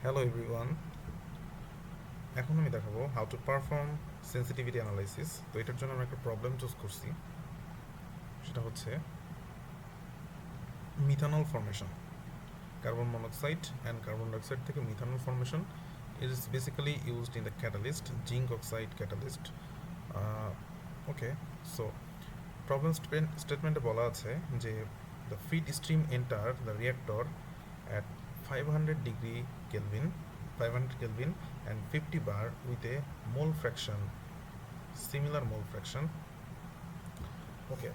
Hello everyone, এখন আমি দেখাবো how to perform sensitivity analysis. তো এটার জন্য আমরা একটা প্রবলেম চুজ করছি, সেটা হচ্ছে methanol formation. Carbon monoxide and carbon dioxide থেকে methanol formation is basically used in the catalyst, zinc oxide catalyst. Okay, so problem স্টেটমেন্টে বলা আছে যে the feed stream enter the reactor at 500 degree Kelvin, 500 Kelvin and 50 bar with a mole fraction, similar mole fraction. Okay.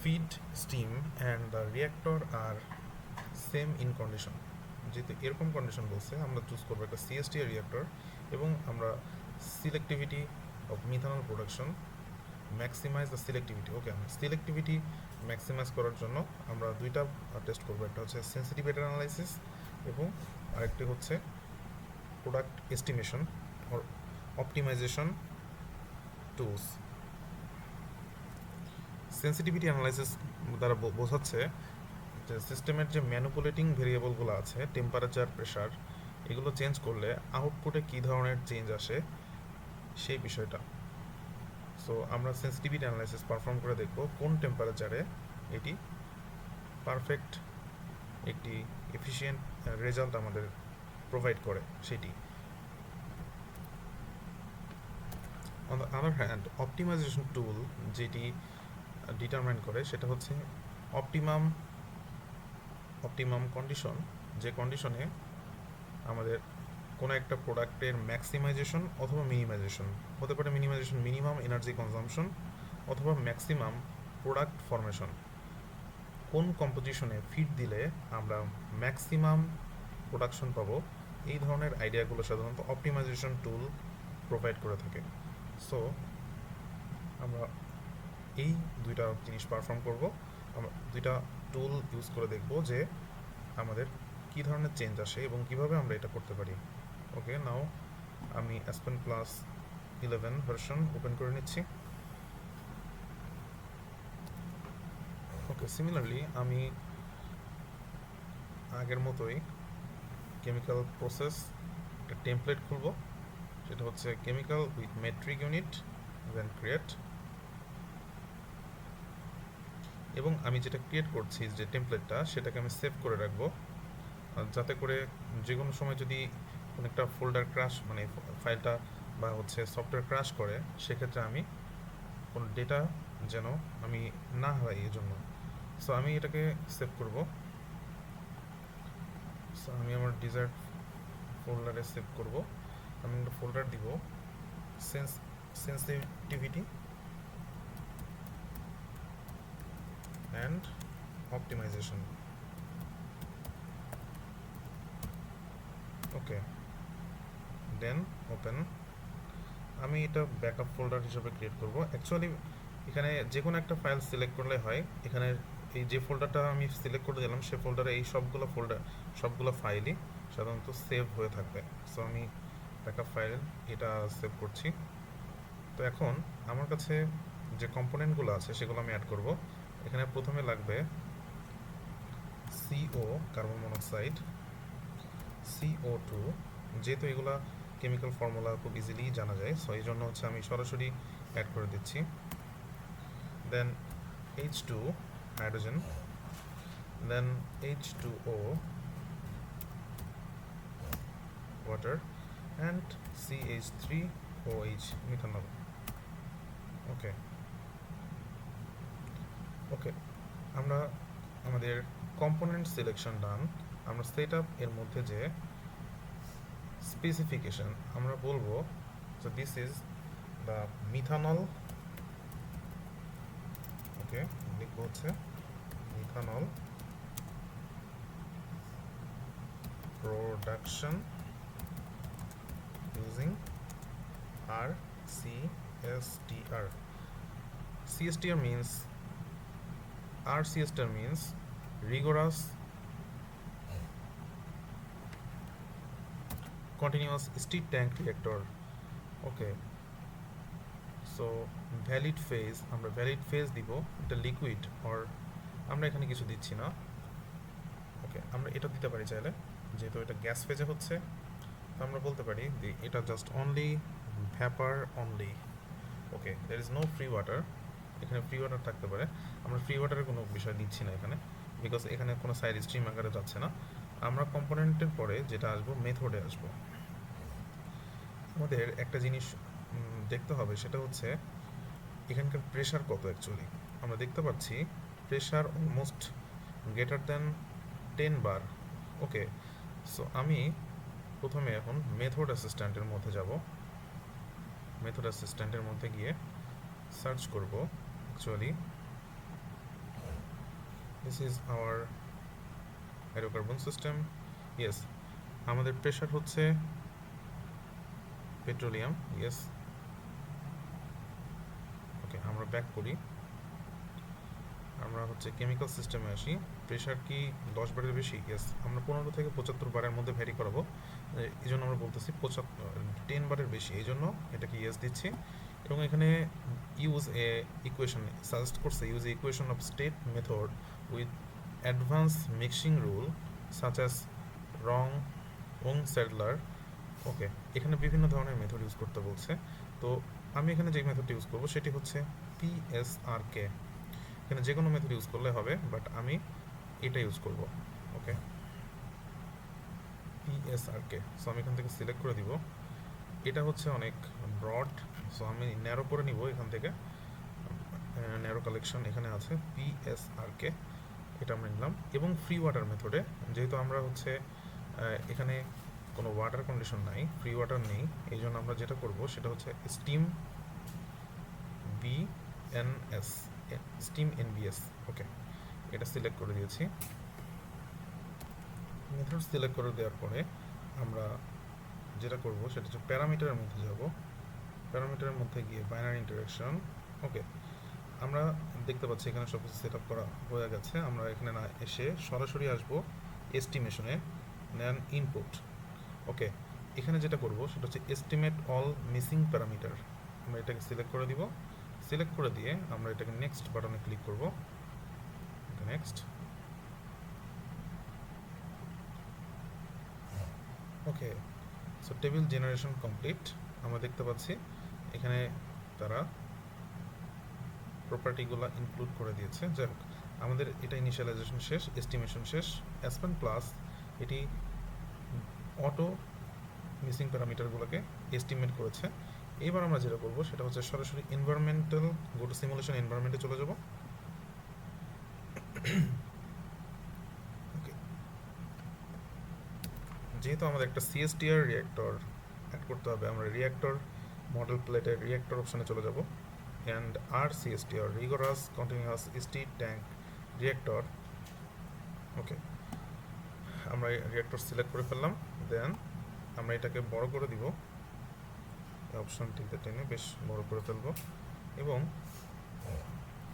Feed steam and the reactor are same in condition. যেহেতু এরকম condition বলছে, আমরা choose করবো একটা CST reactor এবং আমরা selectivity of methanol production maximize the selectivity. Okay, আমরা selectivity maximise করার জন্য আমরা দুইটা টেস্ট করবো, একটা হচ্ছে সেন্সিটিভিটি অ্যানালাইসিস এবং আরেকটি হচ্ছে product estimation or optimization tools. Sensitivity analysis দ্বারা বোঝাচ্ছে যে সিস্টেমের যে ম্যানুপুলেটিং ভেরিয়েবলগুলো আছে, টেম্পারেচার, প্রেশার, এগুলো চেঞ্জ করলে আউটপুটে কী ধরনের চেঞ্জ আসে সেই বিষয়টা। সো আমরা সেন্সিটিভিটি অ্যানালাইসিস পারফর্ম করে দেখব কোন টেম্পারেচারে এটি পারফেক্ট একটি এফিশিয়েন্ট রেজাল্ট আমাদের প্রোভাইড করে সেটি। On the other hand optimization tool যেটি ডিটারমাইন করে সেটা হচ্ছে অপটিমাম কন্ডিশন, যে কন্ডিশনে আমাদের কোনো একটা প্রোডাক্টের ম্যাক্সিমাইজেশন অথবা মিনিমাইজেশন হতে পারে। মিনিমাইজেশন মিনিমাম এনার্জি কনজাম্পশন অথবা ম্যাক্সিমাম প্রোডাক্ট ফরমেশন। কোন কম্পোজিশনে ফিড দিলে আমরা ম্যাক্সিমাম প্রোডাকশন পাবো, এই ধরনের আইডিয়াগুলো সাধারণত অপটিমাইজেশন টুল প্রোভাইড করে থাকে। সো আমরা এই দুইটা জিনিস পারফর্ম করব, আমরা দুইটা টুল ইউজ করে দেখব যে আমাদের কী ধরনের চেঞ্জ আসে এবং কিভাবে আমরা এটা করতে পারি। ওকে, নাও আমি অ্যাসপেন প্লাস 11 ভার্সন ওপেন করে নিচ্ছি। ওকে, সিমিলারলি আমি আগের মতোই কেমিক্যাল প্রসেস একটা টেমপ্লেট খুলব, সেটা হচ্ছে chemical with metric unit then create. এবং আমি যেটা ক্রিয়েট করছি যে টেমপ্লেটটা, সেটাকে আমি সেভ করে রাখবো, যাতে করে যে কোনো সময় যদি কোনো একটা ফোল্ডার ক্রাশ, মানে ফাইলটা বা হচ্ছে সফটওয়্যার ক্রাশ করে, সেক্ষেত্রে আমি কোনো ডেটা যেন আমি না হয় এই জন্য। সো আমি এটাকে সেভ করব। সো আমি আমার ডিজার্ট ফোল্ডারে সেভ করব। আমি একটা ফোল্ডার দিব sensitivity and optimization. Okay, then open. আমি এটা ব্যাকআপ ফোল্ডার হিসেবে ক্রিয়েট করব। অ্যাকচুয়ালি এখানে যে কোনো একটা ফাইল সিলেক্ট করলে হয়, এখানে এই যে ফোল্ডারটা আমি সিলেক্ট করে দিলাম সে ফোল্ডারে এই সবগুলো ফাইলই সাধারণত সেভ হয়ে থাকবে। সো আমি ব্যাকআপ ফাইল এটা সেভ করছি। তো এখন আমার কাছে যে কম্পোনেন্টগুলো আছে সেগুলো আমি অ্যাড করব। এখানে প্রথমে লাগবে CO, কার্বন মনোক্সাইড, CO2, যেহেতু এগুলা কেমিক্যাল ফর্মুলা খুব ইজিলি জানা যায়, সো এই জন্য হচ্ছে আমি সরাসরি অ্যাড করে দিচ্ছি। Then H2, hydrogen, then H2O, water, and CH3OH, methanol. Okay okay, আমরা আমাদের কম্পোনেন্ট সিলেকশন ডান। আমরা সেট আপ এর মধ্যে যে স্পেসিফিকেশন আমরা বলবো যে দিস ইজ দ্য মিথানল। ওকে, লিখবো হচ্ছে methanol production using RCSTR. CSTR means RCSTR means rigorous continuous stirred tank reactor. Okay, so valid phase, আমরা ভ্যালিড ফেজ দিব, এটা লিকুইড অর আমরা এখানে কিছু দিচ্ছি না। ওকে, আমরা এটা দিতে পারি চাইলে, যেহেতু এটা গ্যাস ফেজে হচ্ছে, তো আমরা বলতে পারি যে এটা just only vapour only. Okay, there is no free water. এখানে ফ্রি ওয়াটার থাকতে পারে, আমরা ফ্রি ওয়াটারের কোনো বিষয় দিচ্ছি না এখানে, বিকজ এখানে কোনো সাইড স্ট্রিম আকারে যাচ্ছে না। আমরা কম্পোনেন্টের পরে যেটা আসবো, মেথডে আসবো। আমাদের একটা জিনিস দেখতে হবে, সেটা হচ্ছে এখানকার প্রেশার কত অ্যাকচুয়ালি। আমরা দেখতে পাচ্ছি প্রেশার অলমোস্ট গ্রেটার দ্যান 10 বার। ওকে, সো আমি প্রথমে এখন মেথড অ্যাসিস্ট্যান্টের মধ্যে যাব। মেথড অ্যাসিস্ট্যান্টের মধ্যে গিয়ে সার্চ করব actually this is hour hydrocarbon system. Yes, আমাদের প্রেশার হচ্ছে পেট্রোলিয়াম। ইয়েস, ওকে, আমরা ব্যাক করি, আমরা হচ্ছে কেমিক্যাল সিস্টেমে আসি। প্রেশার কি 10 বারের বেশি? ইয়েস, আমরা 15 থেকে 75 বারের মধ্যে ভ্যারি করাবো, এই জন্য আমরা বলতেছি 10 বারের বেশি, এই জন্য এটাকে ইয়েস দিচ্ছি। এবং এখানে ইউজ এ ইকুয়েশন সাজেস্ট করছে, use a equation of state method with advance mixing rule such as রং স্যাডলার। ওকে, এখানে বিভিন্ন ধরনের মেথড ইউজ করতে বলছে, তো আমি এখানে যে মেথডটি ইউজ করবো সেটি হচ্ছে পিএসআরকে। এখানে যে কোনো মেথড ইউজ করলে হবে, বাট আমি এটা ইউজ করব। ওকে, পিএসআরকে। সো আমি এখান থেকে সিলেক্ট করে দিব। এটা হচ্ছে অনেক ব্রড, সো আমি ন্যারো করে নিব এখান থেকে। ন্যারো কালেকশন এখানে আছে, পিএসআরকে এটা আমরা নিলাম। এবং ফ্রি ওয়াটার মেথডে, যেহেতু আমরা হচ্ছে এখানে কোনো ওয়াটার কন্ডিশন নাই, ফ্রি ওয়াটার নেই, এই জন্য আমরা যেটা করব সেটা হচ্ছে স্টিম বিএনএস, স্টিম এনবিএস। ওকে, এটা সিলেক্ট করে দিয়েছি। মেথড সিলেক্ট করে দেওয়ার পরে আমরা যেটা করব সেটা হচ্ছে প্যারামিটারের মধ্যে যাব। প্যারামিটারের মধ্যে গিয়ে বাইনারি ইন্টারাকশন। ওকে, আমরা দেখতে পাচ্ছি এখানে সব কিছু সেট আপ করা হয়ে গেছে। আমরা এখানে না এসে সরাসরি আসবো এস্টিমেশনে, নেন ইনপুট। ওকে, এখানে যেটা করব সেটা হচ্ছে এস্টিমেট অল মিসিং প্যারামিটার। আমরা এটাকে সিলেক্ট করে দিব। সিলেক্ট করে দিয়ে আমরা এটাকে নেক্সট বাটনে ক্লিক করব। নেক্সট। ওকে, সো টেবিল জেনারেশন কমপ্লিট। আমরা দেখতে পাচ্ছি এখানে তারা প্রপার্টিগুলো ইনক্লুড করে দিয়েছে। যাই হোক, আমাদের এটা ইনিশিয়ালাইজেশন শেষ, এস্টিমেশন শেষ। অ্যাসপেন প্লাস এটি অটো মিসিং প্যারামিটারগুলোকে এস্টিমেট করেছে। এবার আমরা যেটা করবো সেটা হচ্ছে সরাসরি এনভায়রনমেন্টাল, গো টু সিমুলেশন এনভায়রনমেন্টে চলে যাব। ওকে, যেহেতু আমাদের একটা সিএসটিআর রিঅ্যাক্টর অ্যাড করতে হবে, আমরা রিঅ্যাক্টর মডেল প্লেটের রিঅ্যাক্টর অপশনে চলে যাব। And RCSTR, rigorous continuous steam tank reactor। ওকে, আমরা রিঅ্যাক্টর সিলেক্ট করে ফেললাম। দেন আমরা এটাকে বড় করে দিব, এই অপশনটিতে টেনে বেশ বড় করে ফেলবো, এবং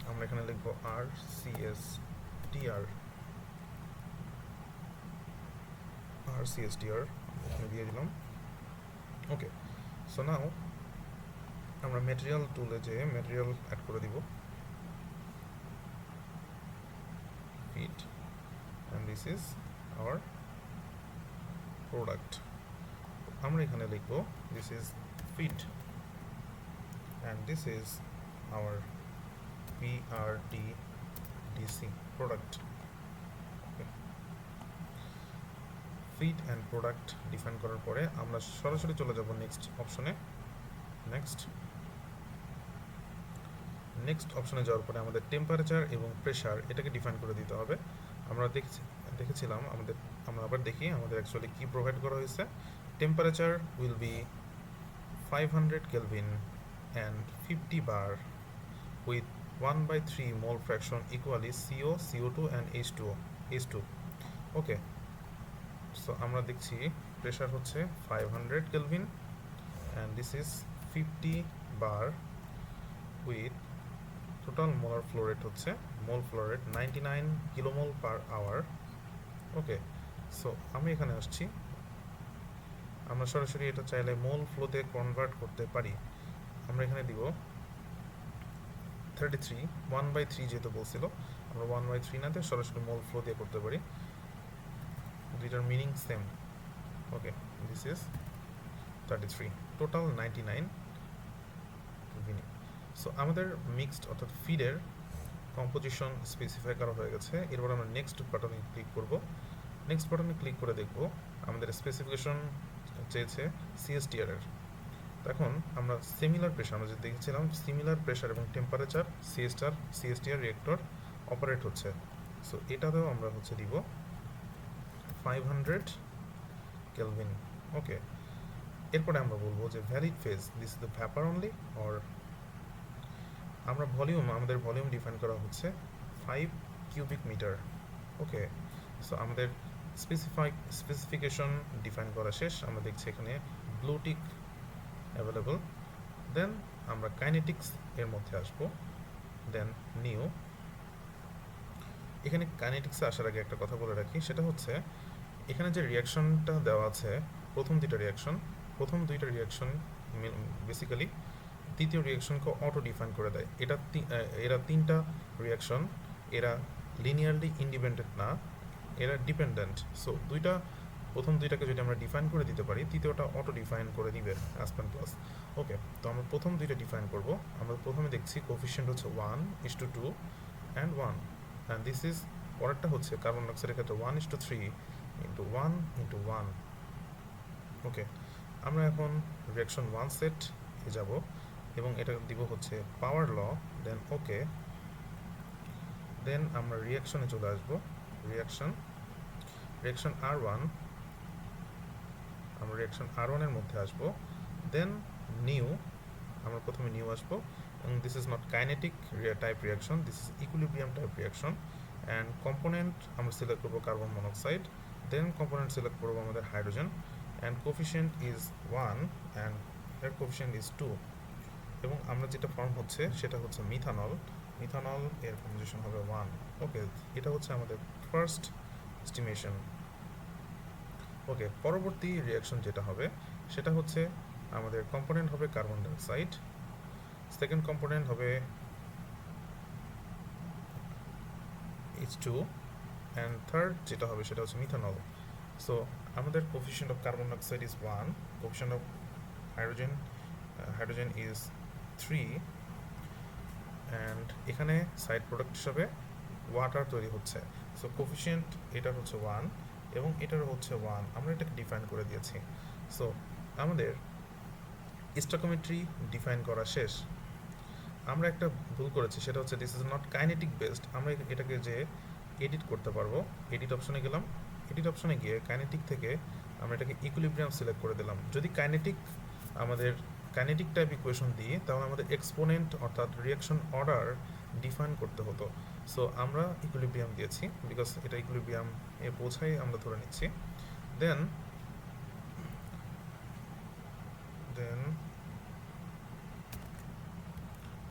আমরা এখানে লিখবো RCSTR। এখানে দিয়ে দিলাম। ওকে, সো নাও আমরা ম্যাটেরিয়াল টুলে যে ম্যাটেরিয়াল অ্যাড করে দিব, feed, and this is our product. আমরা এখানে লিখব this is feed and this is our PRTDC product. Feed and product define করার পরে আমরা সরাসরি চলে যাব নেক্সট অপশনে। নেক্সট অপশনে যাওয়ার পরে আমাদের টেম্পারেচার এবং প্রেশার এটাকে ডিফাইন করে দিতে হবে। আমরা দেখেছিলাম আমরা আবার দেখি আমাদের অ্যাকচুয়ালি কি প্রোভাইড করা হয়েছে। Temperature will be 500 Kelvin and 50 bar with 1/3 mole fraction equally CO, CO2 and H2O. Okay, so আমরা দেখছি প্রেশার হচ্ছে 500 Kelvin and this is 50 bar with total molar flow rate হচ্ছে, মোল ফ্লো রেট 99 কিলোমোল পার আওয়ার। ওকে, so আমি এখানে আসছি, আমরা সরাসরি এটা চাইলে মোল ফ্লোতে কনভার্ট করতে পারি। আমরা এখানে দিব 33, 1/3 যেহেতু বলছিল, আমরা 1/3 না দিয়ে সরাসরি মোল ফ্লো দিয়ে করতে পারি। দুইটার meaning same. Okay, this is 33, total 99 kelvin. So আমাদের মিক্সড অর্থাৎ ফিডের কম্পোজিশন স্পেসিফাই করা হয়ে গেছে। এরপর আমরা নেক্সট বাটনে ক্লিক করব। নেক্সট বাটনে ক্লিক করে দেখব আমাদের স্পেসিফিকেশন চেয়েছে সিএসটিআর এর। এখন আমরা সিমিলার প্রেশার, আমরা যে দেখেছিলাম সিমিলার প্রেশার এবং টেম্পারেচার সিএসটিআর রিয়েক্টর অপারেট হচ্ছে। সো এটাতেও আমরা হচ্ছে দিব 500 কেলভিন। ওকে, এরপরে আমরা বলবো যে valid phase, this is the vapour only, or আমরা ভলিউম, আমাদের ভলিউম ডিফাইন করা হচ্ছে 5 কিউবিক মিটার। ওকে, সো আমাদের স্পেসিফিকেশন ডিফাইন করা শেষ। আমরা দেখছি এখানে ব্লু টিক অ্যাভেলেবল। দেন আমরা কাইনেটিক্স এর মধ্যে আসবো, দেন নিউ। এখানে কাইনেটিক্সে আসার আগে একটা কথা বলে রাখি, সেটা হচ্ছে এখানে যে রিয়াকশনটা দেওয়া আছে, প্রথম দুইটা রিয়াকশন বেসিক্যালি তৃতীয় রিয়াকশনকে অটো ডিফাইন করে দেয়। এরা তিনটা রিয়াকশন, এরা লিনিয়ারলি ইন্ডিপেন্ডেন্ট না, এরা ডিপেন্ডেন্ট। সো প্রথম দুইটাকে যদি আমরা ডিফাইন করে দিতে পারি, তৃতীয়টা অটো ডিফাইন করে দিবে আসপেন প্লাস। ওকে, তো আমরা প্রথম দুইটা ডিফাইন করব। আমরা প্রথমে দেখছি কোফিশিয়েন্ট হচ্ছে 1:2 অ্যান্ড 1, অ্যান্ড দিস ইজ, পরেরটা হচ্ছে কার্বন ডাইঅক্সাইডের ক্ষেত্রে 1:3 ইন্টু 1:1। ওকে, আমরা এখন রিয়াকশন 1 সেট এ যাব এবং এটা দিব হচ্ছে পাওয়ার ল, দেন ওকে। দেন আমরা রিয়াকশনে চলে আসবো, রিয়াকশন R1, আমরা রিয়াকশন R1 এর মধ্যে আসবো, দেন নিউ, আমরা প্রথমে নিউ আসবো, এবং this is not kinetic type reaction, this is equilibrium type reaction. And component আমরা সিলেক্ট করবো কার্বন মনোক্সাইড, দেন কম্পোনেন্ট সিলেক্ট করবো আমাদের hydrogen, and coefficient is 1 and এর কোফিশিয়েন্ট ইজ 2, এবং আমরা যেটা ফর্ম হচ্ছে সেটা হচ্ছে মিথানল এর কম্পোজিশন হবে 1। ওকে, এটা হচ্ছে আমাদের ফার্স্ট এস্টিমেশন। ওকে, পরবর্তী রিয়াকশন যেটা হবে সেটা হচ্ছে আমাদের কম্পোনেন্ট হবে কার্বন ডাইঅক্সাইড, সেকেন্ড কম্পোনেন্ট হবে H2, অ্যান্ড থার্ড যেটা হবে সেটা হচ্ছে মিথানল। সো আমাদের coefficient of carbon dioxide is 1, coefficient of hydrogen is 3, and এখানে সাইড প্রোডাক্ট হিসাবে ওয়াটার তৈরি হচ্ছে। সো কোফিশিয়েন্ট এটার হচ্ছে 1 এবং এটার হচ্ছে 1, আমরা এটাকে ডিফাইন করে দিয়েছি। সো আমাদের স্টকিওমেট্রি ডিফাইন করা শেষ। আমরা একটা ভুল করেছি, সেটা হচ্ছে this is not kinetic based. আমরা এটাকে যে এডিট করতে পারবো, এডিট অপশনে গেলাম, এডিট অপশনে গিয়ে কাইনেটিক থেকে আমরা এটাকে ইকুইলিব্রিয়াম সিলেক্ট করে দিলাম। যদি কাইনেটিক টাইপ ইকুয়েশন দিই, তাহলে আমাদের এক্সপোনেন্ট অর্থাৎ রিয়াকশন অর্ডার ডিফাইন করতে হতো। সো আমরা ইকুইলিব্রিয়াম দিয়েছি, বিকজ এটা ইকুইলিব্রিয়াম এ পৌঁছাই আমরা ধরে নিচ্ছি। দেন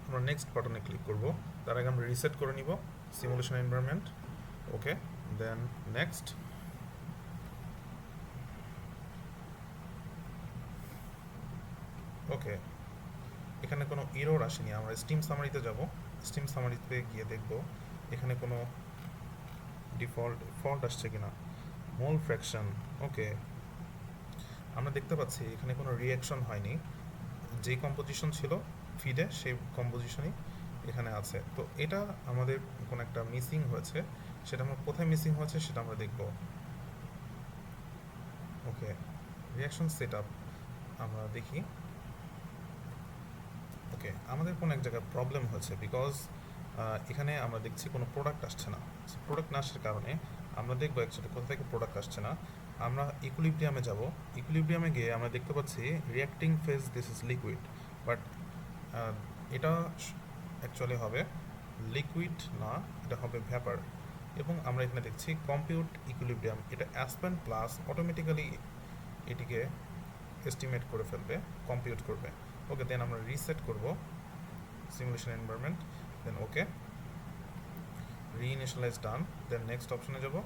আমরা নেক্সট বাটনে ক্লিক করব। তার আগে আমরা রিসেট করে নিব সিমুলেশন এনভায়রনমেন্ট। ওকে, দেন নেক্সট। ওকে, এখানে কোনো এরর আসেনি। আমরা স্টিম সামারিতে যাব, স্টিম সামারিতে গিয়ে দেখব এখানে কোনো ফল্ট আসছে কিনা। মোল ফ্র্যাকশন, ওকে, আমরা দেখতে পাচ্ছি এখানে কোনো রিয়াকশন হয়নি, যেই কম্পোজিশন ছিল ফিডে সেই কম্পোজিশনই এখানে আছে। তো এটা আমাদের কোনো একটা মিসিং হয়েছে, সেটা আমরা কোথায় মিসিং হয়েছে সেটা আমরা দেখব। ওকে, রিয়াকশন সেট আপ আমরা দেখি। ওকে, আমাদের কোনো এক জায়গায় প্রবলেম হয়েছে, বিকজ এখানে আমরা দেখছি কোনো প্রোডাক্ট আসছে না। প্রোডাক্ট না আসার কারণে আমরা দেখবো অ্যাকচুয়ালি কোথা থেকে প্রোডাক্ট আসছে না। আমরা ইকুইলিব্রিয়ামে যাব, ইকুইলিব্রিয়ামে গিয়ে আমরা দেখতে পাচ্ছি reacting phase this is liquid, but এটা অ্যাকচুয়ালি হবে লিকুইড না, এটা হবে ভ্যাপার। এবং আমরা এখানে দেখছি কম্পিউট ইকুইলিব্রিয়াম, এটা অ্যাসপেন প্লাস অটোমেটিক্যালি এটিকে এস্টিমেট করে ফেলবে, কম্পিউট করবে। ওকে, দেন আমরা রিসেট করব সিমুলেশন এনভায়রনমেন্ট, দেন ওকে, রিইনিশিয়ালাইজ ডান। দেন নেক্সট অপশনে যাব,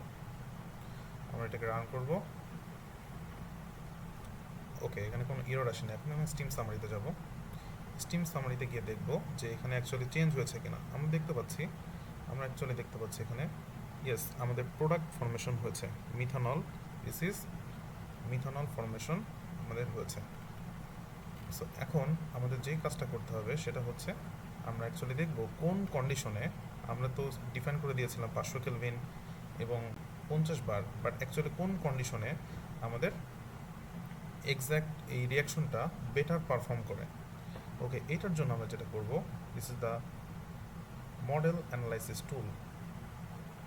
আমরা এটাকে রান করব। ওকে, এখানে কোনো এরর আসেনি। এখন আমি স্টিম সামারিতে যাব, স্টিম সামারিতে গিয়ে দেখব যে এখানে অ্যাকচুয়ালি চেঞ্জ হয়েছে কিনা। আমরা দেখতে পাচ্ছি এখানে ইয়েস, আমাদের প্রোডাক্ট ফর্মেশন হয়েছে, methanol this is methanol formation আমাদের হয়েছে। সো এখন আমাদের যেই কাজটা করতে হবে সেটা হচ্ছে আমরা অ্যাকচুয়ালি দেখব কোন কন্ডিশনে, আমরা তো ডিফাইন করে দিয়েছিলাম 500 কেলভিন এবং 50 বার, বাট অ্যাকচুয়ালি কোন কন্ডিশনে আমাদের এক্স্যাক্ট এই রিয়াকশনটা বেটার পারফর্ম করে। ওকে, এটার জন্য আমরা যেটা করব, this is the model analysis tool.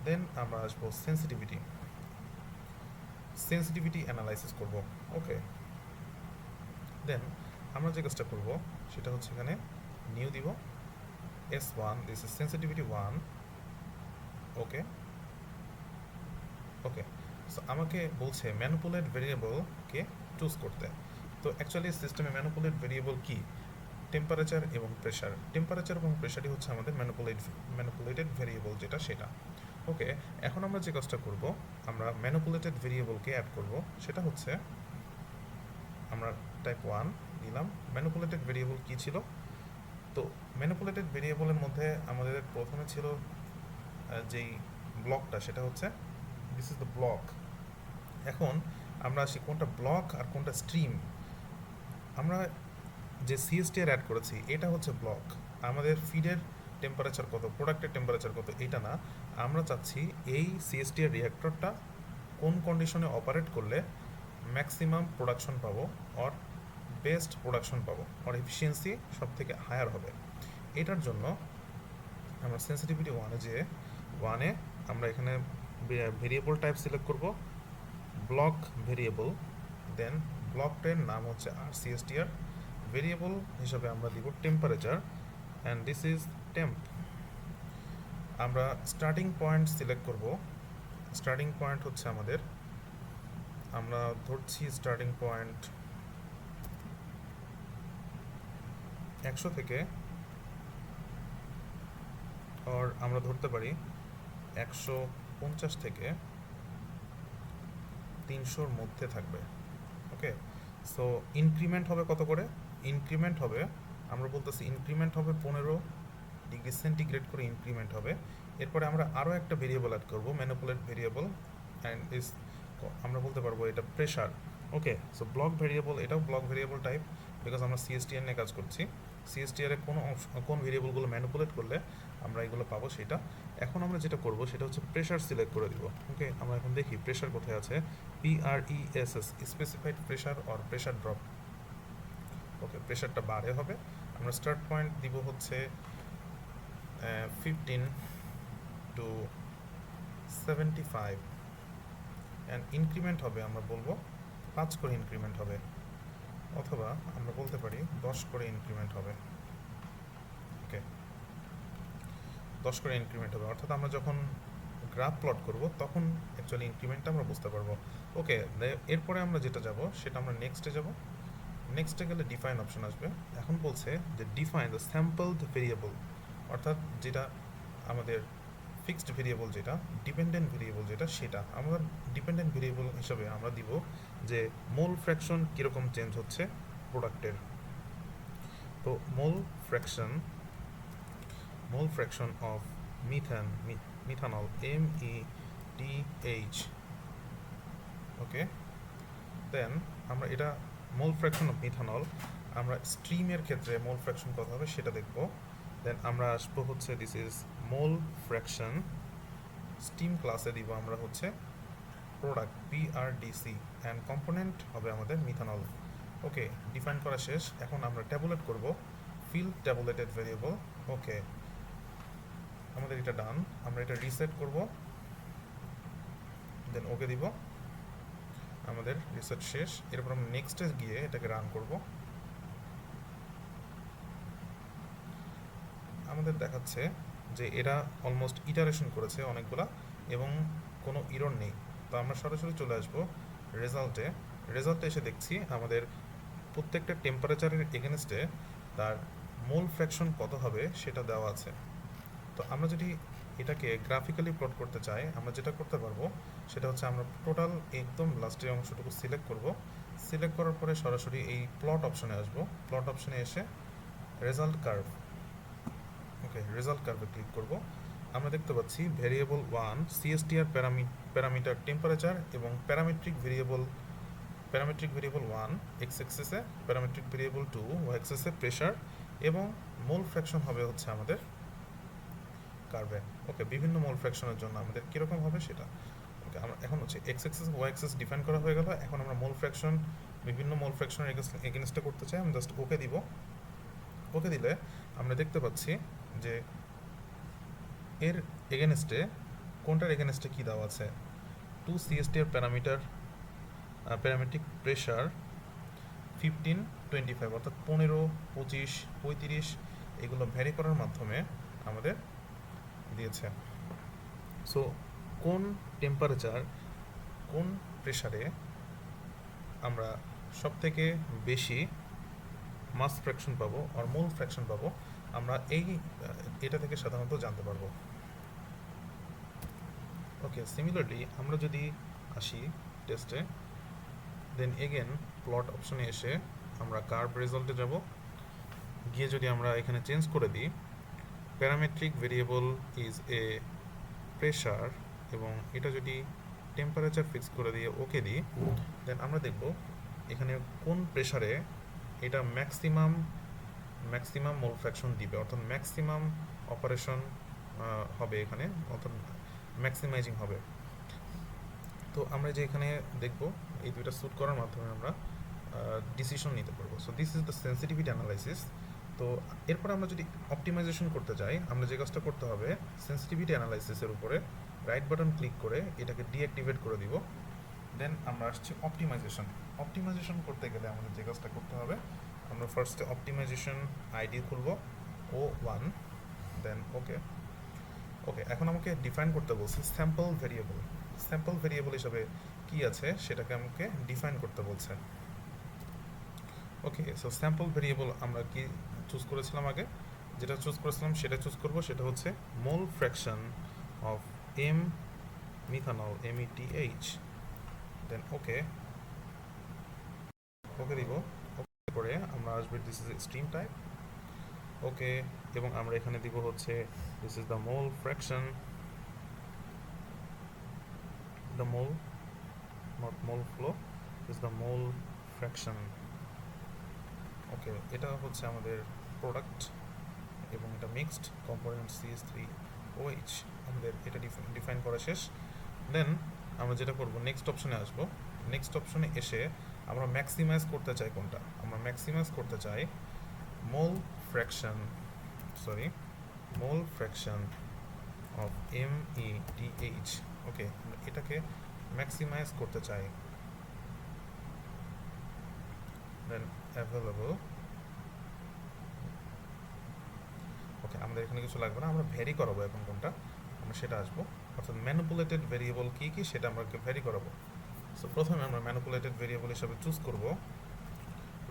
Then আমরা আসবো সেন্সিটিভিটি অ্যানালাইসিস করব। ওকে, দেন আমরা যে কাজটা করব সেটা হচ্ছে এখানে নিউ দিব S1, this is sensitivity 1। Okay okay, so আমাকে বলছে ম্যানিপুলেট ভেরিয়েবলকে চুজ করতে। তো অ্যাকচুয়ালি সিস্টেমে ম্যানিপুলেট ভেরিয়েবল কি? টেম্পারেচার এবং প্রেশার। টেম্পারেচার এবং প্রেশারই হচ্ছে আমাদের ম্যানিপুলেটেড ভেরিয়েবল যেটা সেটা। ওকে, এখন আমরা যে কাজটা করব, আমরা ম্যানিপুলেটেড ভেরিয়েবলকে অ্যাড করব। সেটা হচ্ছে আমরা টাইপ 1 দিলাম। ম্যানিপুলেটেড ভেরিয়েবল কি ছিল? তো ম্যানিপুলেটেড ভেরিয়েবলের মধ্যে আমাদের প্রথমে ছিল যেই ব্লকটা, সেটা হচ্ছে দিস ইজ দ্য ব্লক। এখন আমরা আসি কোনটা ব্লক আর কোনটা স্ট্রিম। আমরা যে সিএসটিআর অ্যাড করেছি এটা হচ্ছে ব্লক। আমাদের ফিডের টেম্পারেচার কত, প্রোডাক্টের টেম্পারেচার কত, এটা না। আমরা চাচ্ছি এই সিএসটিআর রিঅ্যাক্টরটা কোন কন্ডিশনে অপারেট করলে ম্যাক্সিমাম প্রোডাকশন পাবো, অর বেস্ট প্রোডাকশন পাবো, অর এফিসিয়েন্সি সব থেকে হায়ার হবে। এটার জন্য আমরা সেন্সিটিভিটি ওয়ানে আমরা এখানে ভেরিয়েবল টাইপ সিলেক্ট করব, ব্লক ভেরিয়েবল। দেন ব্লকটার নাম হচ্ছে RCSTR। ভেরিয়েবল হিসাবে আমরা দিব temperature, and this is temp. আমরা স্টার্টিং পয়েন্ট সিলেক্ট করব। স্টার্টিং পয়েন্ট হচ্ছে আমাদের, আমরা ধরছি স্টার্টিং পয়েন্ট 100 থেকে, আর আমরা ধরতে পারি 150 থেকে 300-র মধ্যে থাকবে। ওকে, সো ইনক্রিমেন্ট হবে কত করে? ইনক্রিমেন্ট হবে, আমরা বলতেছি ইনক্রিমেন্ট হবে 15 ডিগ্রি সেন্টিগ্রেড করে ইনক্রিমেন্ট হবে। এরপরে আমরা আরও একটা ভেরিয়েবল অ্যাড করবো, ম্যানিপুলেট ভেরিয়েবল, অ্যান্ড ইস আমরা বলতে পারবো এটা প্রেশার। ওকে, সো ব্লক ভেরিয়েবল, এটাও ব্লক ভেরিয়েবল টাইপ, বিকজ আমরা সিএসটিআর নিয়ে কাজ করছি। সিএসটিআরে কোন ভেরিয়েবলগুলো ম্যানিপুলেট করলে আমরা এগুলো পাবো সেটা। এখন আমরা যেটা করব সেটা হচ্ছে প্রেশার সিলেক্ট করে দিব। ওকে, আমরা এখন দেখি প্রেশার কোথায় আছে। PRESS, specified pressure or pressure drop. Okay, প্রেশারটা বারে হবে। আমরা স্টার্ট পয়েন্ট দিব হচ্ছে 15 to 75, অ্যান্ড ইনক্রিমেন্ট হবে আমরা বলবো 5 করে ইনক্রিমেন্ট হবে, অথবা আমরা বলতে পারি 10 করে ইনক্রিমেন্ট হবে। ওকে, 10 করে ইনক্রিমেন্ট হবে, অর্থাৎ আমরা যখন গ্রাফ প্লট করব তখন অ্যাকচুয়ালি ইনক্রিমেন্টটা আমরা বুঝতে পারবো। ওকে, এরপরে আমরা যেটা যাব সেটা আমরা নেক্সটে যাব। নেক্সটে গেলে ডিফাইন অপশন আসবে। এখন বলছে যে ডিফাইন দ্য স্যাম্পলড ভেরিয়েবল, অর্থাৎ যেটা আমাদের ফিক্সড ভেরিয়েবল, যেটা ডিপেন্ডেন্ট ভেরিয়েবল যেটা, সেটা আমরা ডিপেন্ডেন্ট ভেরিয়েবল হিসাবে আমরা দিব যে মোল ফ্র্যাকশন কীরকম চেঞ্জ হচ্ছে প্রোডাক্টের। তো মোল ফ্র্যাকশন অফ মিথানল METH। ওকে, দেন আমরা এটা মোল ফ্র্যাকশন অফ মিথানল, আমরা স্ট্রিমের ক্ষেত্রে মোল ফ্র্যাকশন কত হবে সেটা দেখব। দেন আমরা আসবো হচ্ছে this is mole fraction, steam ক্লাসে দিব আমরা হচ্ছে প্রোডাক্ট PRDC, অ্যান্ড কম্পোনেন্ট হবে আমাদের মিথানল। ওকে, ডিফাইন করা শেষ। এখন আমরা ট্যাবুলেট করব, ফিল ট্যাবুলেটেড ভেরিয়েবল। ওকে, আমাদের এটা ডান। আমরা এটা রিসেট করব, দেন ওকে দিব। আমাদের রিসেট শেষ। এরপর আমরা নেক্সটে গিয়ে এটাকে রান করব। আমাদের দেখাচ্ছে যে এরা অলমোস্ট ইটারেশন করেছে অনেকগুলা এবং কোনো ইরর নেই। তো আমরা সরাসরি চলে আসবো রেজাল্টে এসে দেখছি আমাদের প্রত্যেকটা টেম্পারেচারের এগেনস্টে তার মোল ফ্র্যাকশন কত হবে সেটা দেওয়া আছে। তো আমরা যদি এটাকে গ্রাফিক্যালি প্লট করতে চাই, আমরা যেটা করতে পারবো সেটা হচ্ছে আমরা টোটাল একদম লাস্টের অংশটুকু সিলেক্ট করব। সিলেক্ট করার পরে সরাসরি এই প্লট অপশনে আসবো। প্লট অপশনে এসে রেজাল্ট কার্ভ, ওকে, রেজাল্ট কার্ভে ক্লিক করব। আমরা দেখতে পাচ্ছি ভেরিয়েবল 1 সিএসটিআর প্যারামিটার টেম্পারেচার এবং প্যারামেট্রিক ভেরিয়েবল 1 এক্স অ্যাক্সিসে, প্যারামেট্রিক ভেরিয়েবল 2 ওয়াই অ্যাক্সিসে প্রেসার এবং মোল ফ্র্যাকশন হবে হচ্ছে আমাদের কার্ভে। ওকে, বিভিন্ন মোল ফ্র্যাকশনের জন্য আমাদের কীরকম হবে সেটা। ওকে, আমরা এখন হচ্ছে X axis Y axis define করা হয়ে গেল। এখন আমরা মোল ফ্র্যাকশন, বিভিন্ন মোল ফ্র্যাকশনের এগেনস্টে করতে চাই। আমি জাস্ট ওকে দিব। ওকে দিলে আমরা দেখতে পাচ্ছি যে এর এগেনস্টে, কোনটার এগেনস্টে কী দেওয়া আছে, 2 সিএসটিআর প্যারামেট্রিক প্রেশার 15-25, অর্থাৎ 15, 25, 35 এগুলো ভ্যারি করার মাধ্যমে আমাদের দিয়েছে। সো কোন টেম্পারেচার, কোন প্রেশারে আমরা সব থেকে বেশি মাস ফ্র্যাকশন পাবো আর মোল ফ্র্যাকশন পাবো, আমরা এটা থেকে সাধারণত জানতে পারবো। ওকে, সিমিলারলি আমরা যদি আসি টেস্টে, দেন এগেন প্লট অপশনে এসে আমরা কার্ভ রেজাল্টে যাব। গিয়ে যদি আমরা এখানে চেঞ্জ করে দিই parametric variable is a pressure এবং এটা যদি টেম্পারেচার ফিক্স করে দিয়ে ওকে দিই, দেন আমরা দেখব এখানে কোন প্রেশারে এটা ম্যাক্সিমাম মোল ফ্র্যাকশন দিবে, অর্থাৎ ম্যাক্সিমাম অপারেশন হবে এখানে, অর্থাৎ ম্যাক্সিমাইজিং হবে। তো আমরা যে এখানে দেখব এই দুইটা স্যুট করার মাধ্যমে আমরা ডিসিশন নিতে পারবো। So this is the sensitivity analysis. তো এরপর আমরা যদি অপটিমাইজেশন করতে চাই, আমরা যে কাজটা করতে হবে, সেন্সিটিভিটি অ্যানালাইসিসের উপরে রাইট বাটন ক্লিক করে এটাকে ডিঅ্যাক্টিভেট করে দিব। দেন আমরা আসছি অপটিমাইজেশন। অপটিমাইজেশন করতে গেলে আমাদের যে কাজটা করতে হবে, আমরা ফার্স্টে অপটিমাইজেশন আইডি খুলব O1, দেন ওকে। এখন আমাকে ডিফাইন করতে বলছে স্যাম্পল ভেরিয়েবল। স্যাম্পল ভেরিয়েবল হিসাবে কি আছে সেটাকে আমাকে ডিফাইন করতে বলছে। ওকে, সো স্যাম্পল ভেরিয়েবল আমরা কি চুজ করেছিলাম আগে, যেটা চুজ করেছিলাম সেটা চুজ করব, সেটা হচ্ছে mole fraction of M methanol, METH। Then okay দিব। ওকে পরে আমরা আসবে this is stream type. Okay, এবং আমরা এখানে দিব হচ্ছে this is the mole fraction, the mole, not mole flow, is the mole fraction. Okay, এটা হচ্ছে আমাদের প্রোডাক্ট এবং এটা মিক্সড কম্পোনেন্ট CH3OH। আমাদের এটা ডিফাইন করা শেষ। দেন আমরা যেটা করব, নেক্সট অপশনে আসব। নেক্সট অপশনে এসে আমরা ম্যাক্সিমাইজ করতে চাই কোনটা, আমরা ম্যাক্সিমাইজ করতে চাই মোল ফ্র্যাকশন অফ METH। ওকে, এটাকে ম্যাক্সিমাইজ করতে চাই। দেন অ্যাভেলেবল। ওকে, আমাদের এখানে কিছু লাগবে না, আমরা ভ্যারি করাবো এখন কোনটা, আমরা সেটা আসবো। অর্থাৎ ম্যানিপুলেটেড ভেরিয়েবল কী কী সেটা আমরা ভ্যারি করাবো। সো প্রথমে আমরা ম্যানিপুলেটেড ভেরিয়েবল হিসাবে চুজ করব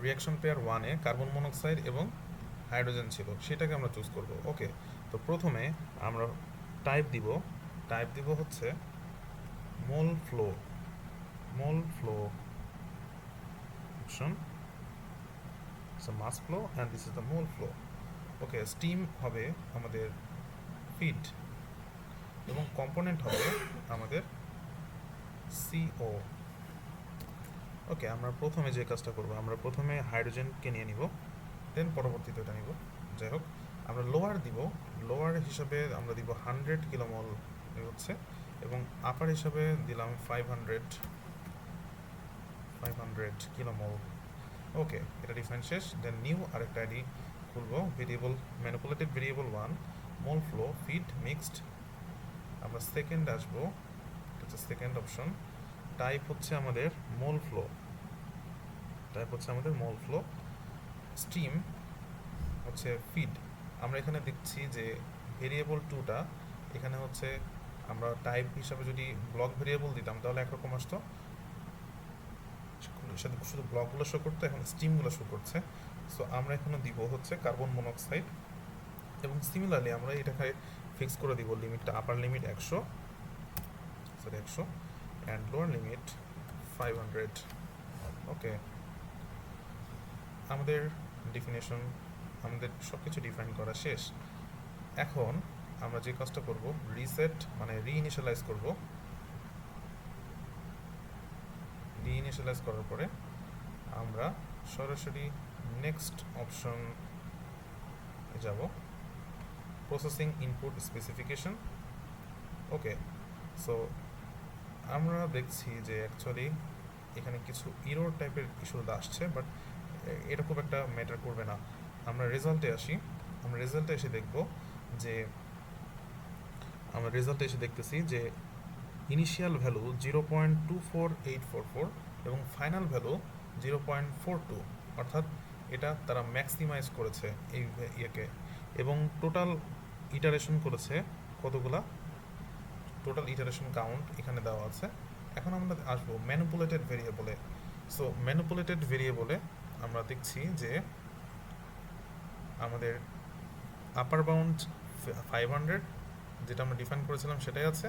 রিঅ্যাকশন পেয়ার 1-এ কার্বন মনোক্সাইড এবং হাইড্রোজেন ছিল, সেটাকে আমরা চুজ করব। ওকে, তো প্রথমে আমরা টাইপ দিব হচ্ছে মোল flow option, so mass flow and this is the mole flow. Okay, steam হবে আমাদের ফিড এবং কম্পোনেন্ট হবে আমাদের CO। ওকে, আমরা প্রথমে যে কাজটা করব, আমরা প্রথমে হাইড্রোজেনকে নিয়ে নিব, দেন পরবর্তীতে এটা নিব। যাই হোক, আমরা লোয়ার হিসাবে আমরা দিব 100 কিলোমল হচ্ছে, এবং আপার হিসাবে দিলাম 500 কিলোমল। ওকে, এটা ডিফাইন শেষ। দেন নিউ আরেকটা আইডি খুলবো, ভেরিয়েবল ম্যানিপুলেটেড ভেরিয়েবল 1 মোল ফ্লো ফিড মিক্সড। আমরা সেকেন্ড আসবো, এটা হচ্ছে সেকেন্ড অপশন। টাইপ হচ্ছে আমাদের মোল ফ্লো, স্ট্রিম হচ্ছে ফিড। আমরা এখানে দেখছি যে ভেরিয়েবল 2টা এখানে হচ্ছে, আমরা টাইপ হিসাবে যদি ব্লক ভেরিয়েবল দিতাম তাহলে একরকম আসতো, শুধু ব্লকগুলো শো করতো, এখন স্টিমগুলো শো করছে। সো আমরা এখানে দিব হচ্ছে কার্বন মনোক্সাইড, এবং সিমিলারলি আমরা এটাকে ফিক্স করে দিব লিমিটটা, upper limit 100 and lower limit 500। Okay, আমাদের সব কিছু ডিফাইন করা শেষ। এখন আমরা যে কাজটা করব, রিসেট মানে রিইনিশিয়ালাইজ করব। রিইনিশিয়ালাইজ করার পরে আমরা সরাসরি নেক্সট অপশন যাব, প্রসেসিং ইনপুট স্পেসিফিকেশন। ওকে, সো আমরা দেখছি যে অ্যাকচুয়ালি এখানে কিছু ইরোর টাইপের ইস্যু আসছে, বাট এটা খুব একটা ম্যাটার করবে না। আমরা রেজাল্টে আসি। আমরা রেজাল্টে এসে দেখব যে আমরা রেজাল্টে এসে দেখতেছি যে ইনিশিয়াল ভ্যালু 0.24844 এবং ফাইনাল ভ্যালু 0.42, অর্থাৎ এটা তারা ম্যাক্সিমাইজ করেছে এই ইয়েকে, এবং টোটাল ইটারেশন করেছে কতগুলা, টোটাল ইটারেশন কাউন্ট এখানে দেওয়া আছে। এখন আমরা আসবো ম্যানিপুলেটেড ভেরিয়েবলে। সো ম্যানিপুলেটেড ভেরিয়েবলে আমরা দেখছি যে আমাদের আপার বাউন্ড 500 যেটা আমরা ডিফাইন করেছিলাম সেটাই আছে,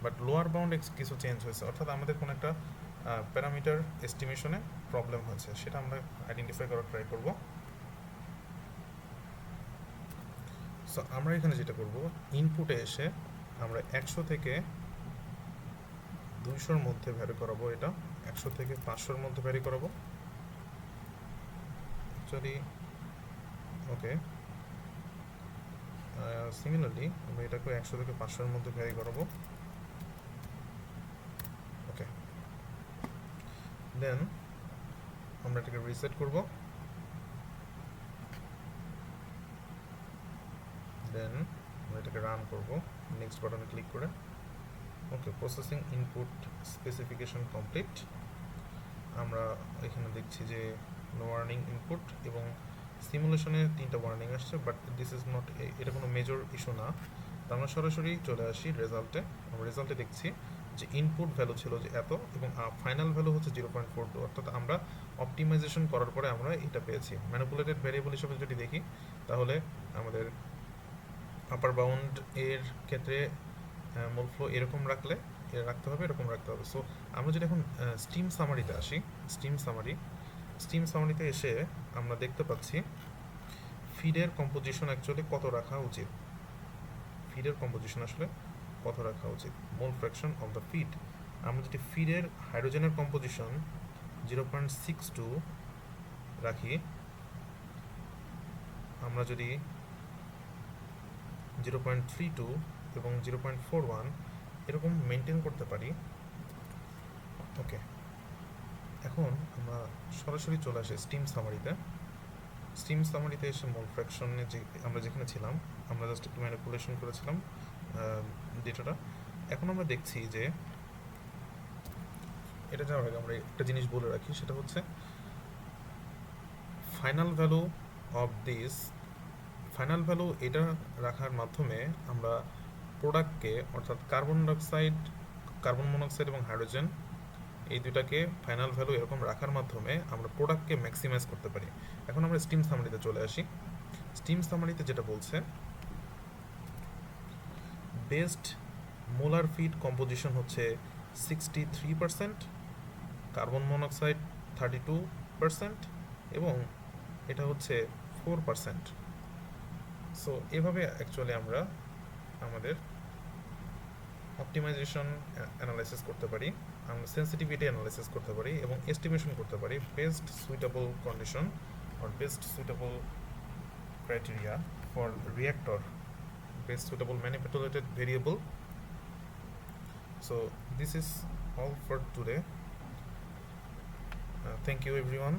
বাট লোয়ার বাউন্ড কিছু চেঞ্জ হয়েছে, অর্থাৎ আমাদের কোনো একটা প্যারামিটার এস্টিমেশনে প্রবলেম হয়েছে, সেটা আমরা আইডেন্টিফাই করার ট্রাই করব। সো আমরা এখানে যেটা করব, ইনপুটে এসে আমরা 100 থেকে 200-র মধ্যে ভ্যারি করাবো, এটা 100 থেকে 500-র মধ্যে ভ্যারি করাবো অ্যাকচুয়ালি। ওকে, সিমিলারলি আমরা এটাকে 100 থেকে 500-এর মধ্যে ভ্যারি করাবো। ওকে, দেন আমরা এটাকে রিসেট করব। দেন আমরা এটাকে রান করব নেক্সট বাটনে ক্লিক করে। ওকে, প্রসেসিং ইনপুট স্পেসিফিকেশন কমপ্লিট। আমরা এখানে দেখছি যে নো ওয়ার্নিং ইনপুট এবং সিমুলেশনে 3টা ওয়ার্নিং আসছে, বাট দিস ইজ নট, এটা কোনো মেজর ইস্যু না। তো আমরা সরাসরি চলে আসি রেজাল্টে। আমরা রেজাল্টে দেখছি যে ইনপুট ভ্যালু ছিল যে এত এবং ফাইনাল ভ্যালু হচ্ছে 0.42, অর্থাৎ আমরা অপটিমাইজেশন করার পরে আমরা এটা পেয়েছি। ম্যানিপুলেটেড ভ্যারিয়েবল হিসেবে যদি দেখি তাহলে আমাদের আপার বাউন্ড এর ক্ষেত্রে মোল ফ্লো এরকম রাখতে হবে, এরকম রাখতে হবে। সো আমরা যদি এখন স্টিম সামারিতে আসি, স্টিম সামারিতে এসে আমরা দেখতে পাচ্ছি ফিডের কম্পোজিশন অ্যাকচুয়ালি কত রাখা উচিত, ফিডের কম্পোজিশন আসলে কত রাখা উচিত, মোল ফ্র্যাকশন অফ দ্য ফিড। আমরা যদি ফিডের হাইড্রোজেনের কম্পোজিশন 0.62 রাখি, আমরা যদি 0.32 এবং 0.41 এরকম মেনটেন করতে পারি। ওকে, এখন আমরা সরাসরি চলে আসি স্টিম সামারিতে এসে মোল ফ্র্যাকশনে যে আমরা যেখানে ছিলাম, আমরা জাস্ট একটু ম্যানিপুলেশন করেছিলাম ডেটাটা। এখন আমরা দেখছি যে এটা যাওয়ার আগে আমরা একটা জিনিস বলে রাখি, সেটা হচ্ছে final value of this, final value এটা রাখার মাধ্যমে আমরা প্রোডাক্টকে, অর্থাৎ কার্বন মনোক্সাইড এবং হাইড্রোজেন এই দুটাকে ফাইনাল ভ্যালু এরকম রাখার মাধ্যমে আমরা প্রোডাক্টকে ম্যাক্সিমাইজ করতে পারি। এখন আমরা স্টিম সামারিতে চলে আসি। স্টিম সামারিতে যেটা বলছে, বেস্ট মোলার ফিড কম্পোজিশন হচ্ছে 63%, কার্বন মনোক্সাইড 32% এবং এটা হচ্ছে 4%। সো এভাবে অ্যাকচুয়ালি আমরা আমাদের অপটিমাইজেশন অ্যানালাইসিস করতে পারি, আমরা সেন্সিটিভিটি অ্যানালাইসিস করতে পারি এবং এস্টিমেশন করতে পারি best suitable condition or best suitable criteria for reactor, best suitable manipulated variable. So this is all for today. Thank you everyone.